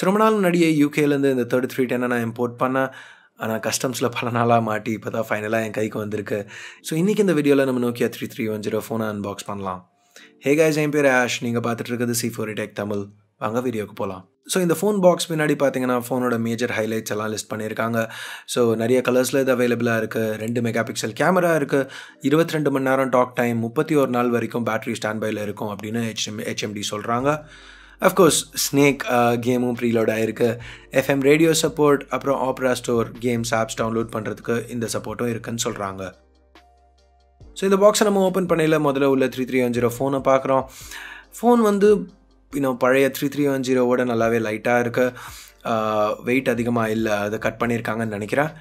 ரொம்ப நாள் முன்னாடியே யூகேலேருந்து இந்த 3310 நான் இம்போர்ட் பண்ணேன். ஆனால் கஸ்டம்ஸில் பல நாளாக மாட்டி இப்போ தான் ஃபைனலாக என் கைக்கு வந்திருக்கு. ஸோ இன்றைக்கி இந்த வீடியோவில் நம்ம Nokia 3310 ஃபோனை அன்பாக்ஸ் பண்ணலாம். ஹே கைஸ், என் பேர் ஆஷ். நீங்கள் பார்த்துட்டு இருக்கிறது C4E Tech தமிழ். வாங்க வீடியோக்கு போகலாம். ஸோ இந்த ஃபோன் பாக்ஸ் பின்னாடி பார்த்தீங்கன்னா ஃபோனோட மேஜர் ஹைலைட்ஸ் எல்லாம் லிஸ்ட் பண்ணியிருக்காங்க. ஸோ நிறைய கலர்ஸில் இது அவைலபிளாக இருக்குது. 2 மெகா பிக்சல் கேமரா இருக்குது, 22 மணி நேரம் டாக் டைம், 31 நாள் வரைக்கும் பேட்டரி ஸ்டாண்ட் பையில் இருக்கும் அப்படின்னு HMD சொல்கிறாங்க. அஃப்கோர்ஸ் ஸ்னேக் கேமும் ப்ரீலோட் ஆகிருக்கு. FM ரேடியோ சப்போர்ட், அப்புறம் ஆப்ரா ஸ்டோர் கேம்ஸ் ஆப்ஸ் டவுன்லோட் பண்ணுறதுக்கு இந்த சப்போர்ட்டும் இருக்குன்னு சொல்கிறாங்க. ஸோ இந்த பாக்ஸை நம்ம ஓப்பன் பண்ணையில் முதல்ல உள்ள 3310 ஃபோனை பார்க்குறோம். ஃபோன் வந்து பழைய 3310ஓட நல்லாவே லைட்டாக இருக்குது. வெயிட் அதிகமாக இல்லை, அதை கட் பண்ணியிருக்காங்கன்னு நினைக்கிறேன்.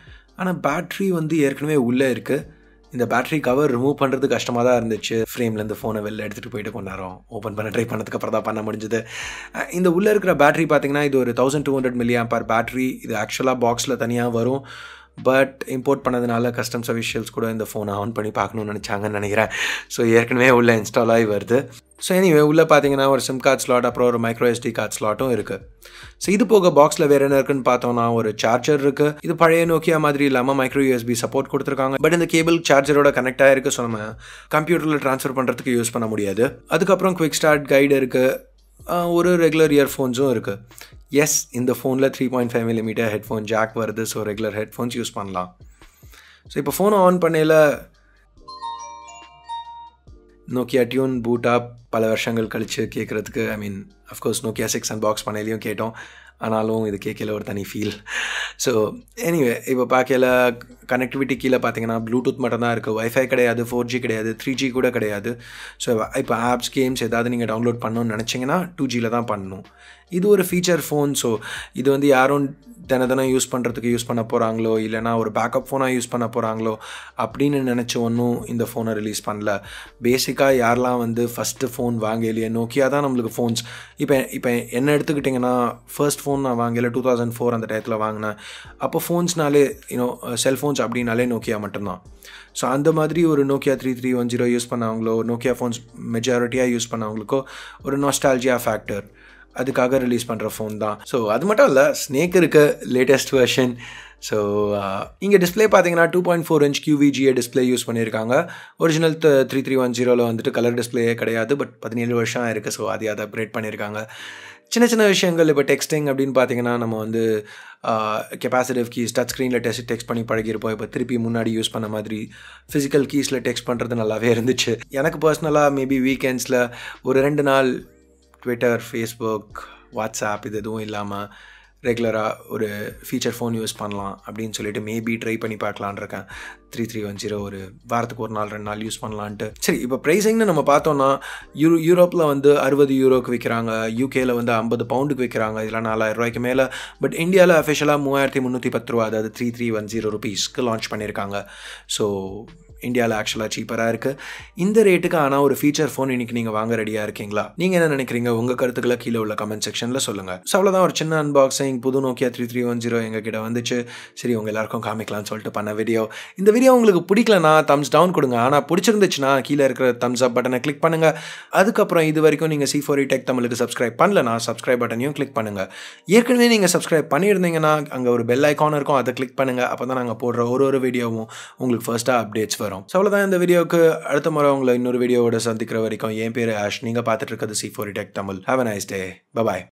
ஆனால் பேட்ரி வந்து ஏற்கனவே உள்ளே இருக்குது. இந்த பேட்ரி கவர் ரிமூவ் பண்ணுறது கஷ்டமாக தான் இருந்துச்சு. ஃப்ரேம்லேருந்து ஃபோனை வெளில எடுத்துகிட்டு போயிட்டு கொண்டாரோம். ஓப்பன் பண்ண ட்ரை பண்ணதுக்கு அப்புறம் தான் பண்ண முடிஞ்சது. இந்த உள்ளே இருக்கிற பேட்ரி பார்த்திங்கன்னா இது ஒரு 1200 mAh பேட்ரி. இது ஆக்சுவலாக பாக்ஸில் தனியாக வரும். பட் இம்போர்ட் பண்ணதுனால கஸ்டம்ஸ் அஃபிஷியல்ஸ் கூட இந்த ஃபோனை ஆன் பண்ணி பார்க்கணுன்னு நினச்சாங்கன்னு நினைக்கிறேன். ஸோ ஏற்கனவே உள்ளே இன்ஸ்டால் ஆகி வருது. ஸோ எனிவே உள்ளே பார்த்தீங்கன்னா ஒரு சிம் கார்டு ஸ்லாட், அப்புறம் ஒரு மைக்ரோ SD கார்டு ஸ்லாட்டும் இருக்குது. ஸோ இது போக பாக்ஸில் வேறு என்ன இருக்குன்னு பார்த்தோம்னா ஒரு சார்ஜர் இருக்குது. இது பழைய நோக்கியா மாதிரி இல்லாமல் மைக்ரோ USB சப்போர்ட் கொடுத்துருக்காங்க. பட் இந்த கேபிள் சார்ஜரோட கனெக்ட் ஆகிருக்கு. ஸோ நம்ம கம்ப்யூட்டரில் ட்ரான்ஸ்ஃபர் பண்ணுறதுக்கு யூஸ் பண்ண முடியாது. அதுக்கப்புறம் குவிக் ஸ்டார்ட் கைடு இருக்குது. ஒரு ரெகுலர் இயர்ஃபோன்ஸும் இருக்குது. எஸ், இந்த ஃபோனில் 3.5 mm ஹெட்ஃபோன் ஜாக் வருது. ஸோ ரெகுலர் ஹெட்ஃபோன்ஸ் யூஸ் பண்ணலாம். ஸோ இப்போ ஃபோனை ஆன் பண்ணையில் நோக்கியா டியூன் பூட் அப் பல வருஷங்கள் கழித்து கேட்குறதுக்கு அஃப்கோர்ஸ் நோக்கியா 6 அன்பாக்ஸ் பண்ணையிலையும் கேட்டோம். ஆனாலும் இது கேட்கல ஒரு தனி ஃபீல். ஸோ எனிவே இப்போ பார்க்கல கனெக்டிவிட்டி கீழே பார்த்தீங்கன்னா ப்ளூடூத் மட்டும் தான் இருக்குது. வைஃபை கிடையாது, 4G கிடையாது, 3G கூட கிடையாது. ஸோ இப்போ ஆப்ஸ் கேம்ஸ் ஏதாவது நீங்கள் டவுன்லோட் பண்ணணும்னு நினச்சிங்கன்னா 2Gயில் தான் பண்ணணும். இது ஒரு ஃபீச்சர் ஃபோன். ஸோ இது வந்து யாரும் தினம் யூஸ் பண்ணுறதுக்கு யூஸ் பண்ண போகிறாங்களோ இல்லைனா ஒரு பேக்கப் ஃபோனாக யூஸ் பண்ண போகிறாங்களோ அப்படின்னு நினச்சி ஒன்றும் இந்த ஃபோனை ரிலீஸ் பண்ணல. பேசிக்காக யாரெல்லாம் வந்து ஃபஸ்ட்டு ஃபோன் வாங்கலையே, நோக்கியா தான் நம்மளுக்கு ஃபோன்ஸ். இப்போ என்ன எடுத்துக்கிட்டிங்கன்னா ஃபர்ஸ்ட் ஃபோன் நான் வாங்கல 2004 அந்த டயத்தில் வாங்கினேன். அப்போ ஃபோன்ஸ்னாலே செல்ஃபோன்ஸ் அப்படின்னாலே நோக்கியா மட்டும்தான். ஸோ அந்த மாதிரி ஒரு நோக்கியா 3310 யூஸ் பண்ணவங்களோ, நோக்கியா ஃபோன்ஸ் மெஜாரிட்டியாக யூஸ் பண்ணவங்களுக்கோ ஒரு நாஸ்டால்ஜியா ஃபேக்டர், அதுக்காக ரிலீஸ் பண்ணுற ஃபோன் தான். ஸோ அது மட்டும் இல்லை, ஸ்னேக் இருக்குது லேட்டஸ்ட் வெர்ஷன். ஸோ இங்கே டிஸ்பிளே பார்த்தீங்கன்னா 2.4 inch QVGA டிஸ்பிளே யூஸ் பண்ணியிருக்காங்க. ஒரிஜினல் 3310 வந்துட்டு கலர் டிஸ்பிளேயே கிடையாது. பட் 17 வருஷம் இருக்குது. ஸோ அதை அப்கிரேட் பண்ணியிருக்காங்க. சின்ன சின்ன விஷயங்கள் இப்போ டெக்ஸ்டிங் அப்படின்னு பார்த்தீங்கன்னா நம்ம வந்து கெப்பாசிட்டிவ் கீஸ் டச் ஸ்க்ரீனில் டெக்ஸ்ட் பண்ணி பழகிருப்போம். இப்போ திருப்பி முன்னாடி யூஸ் பண்ண மாதிரி ஃபிசிக்கல் கீஸில் டெக்ஸ்ட் பண்ணுறது நல்லாவே இருந்துச்சு. எனக்கு பர்சனலாக மேபி வீக்கெண்ட்ஸில் ஒரு 2 நாள் ட்விட்டர், ஃபேஸ்புக், வாட்ஸ்அப் இது எதுவும் இல்லாமல் ரெகுலராக ஒரு ஃபீச்சர் ஃபோன் யூஸ் பண்ணலாம் அப்படின்னு சொல்லிட்டு மேபி ட்ரை பண்ணி பார்க்கலான் இருக்கேன். 3310 ஒரு வாரத்துக்கு 1 நாள் 2 நாள் யூஸ் பண்ணலான்ட்டு. சரி, இப்போ ப்ரைஸிங்னு நம்ம பார்த்தோன்னா யூரோப்பில் வந்து 60 யூரோக்கு விற்கிறாங்க, யூகேயில் வந்து 50 பவுண்டுக்கு விற்கிறாங்க. இதெல்லாம் 4000 ரூபாய்க்கு மேலே. பட் இந்தியாவில் அஃபிஷியலாக 3310 ரூபா, அதாவது 3310 ருபீஸ்க்கு லான்ச் பண்ணியிருக்காங்க. ஸோ இந்தியாவில் ஆக்சுவலாக சீப்பராக இருக்குது இந்த ரேட்டுக்கு. ஆனால் ஒரு ஃபீச்சர் ஃபோன் இன்றைக்கி நீங்கள் வாங்க ரெடியாக இருக்கீங்களா? நீங்கள் என்ன நினைக்கிறீங்க? உங்கள் கருத்துக்களை கீழே உள்ள கமெண்ட் செக்ஷனில் சொல்லுங்கள். ஸோ அவ்வளோதான், ஒரு சின்ன அன்பாக்சிங். புது நோக்கியா 3310 எங்கள் கிட்ட வந்துச்சு. சரி, உங்கள் எல்லாருக்கும் காமிக்கலாம்னு சொல்லிட்டு பண்ண வீடியோ. இந்த வீடியோ உங்களுக்கு பிடிக்கலனா தம்ஸ் டவுன் கொடுங்க. ஆனால் பிடிச்சிருந்துச்சுன்னா கீழே இருக்கிற தம்ஸ் அப் பட்டனை கிளிக் பண்ணுங்கள். அதுக்கப்புறம் இது வரைக்கும் நீங்கள் C4E Tech தமிழுக்கு சப்ஸ்கிரைப் பண்ணலனா சப்ஸ்கிரைப் பட்டனையும் கிளிக் பண்ணுங்கள். ஏற்கனவே நீங்கள் சப்ஸ்கிரைப் பண்ணியிருந்தீங்கன்னா அங்கே ஒரு பெல் ஐக்கான் இருக்கும், அதை கிளிக் பண்ணுங்கள். அப்போ தான் நாங்கள் போடுற ஒரு வீடியோவும் உங்களுக்கு ஃபர்ஸ்ட்டாக அப்டேட்ஸ் வரும். ஸோ அவ்வளோதான் இந்த வீடியோவுக்கு. அடுத்த முறை உங்களை இன்னொரு வீடியோவோட சந்திக்கிற வரைக்கும் என் பேர் ஆஷ். நீங்கள் பார்த்துட்டு இருக்கிறது C4E Tech தமிழ். Have a nice day. By.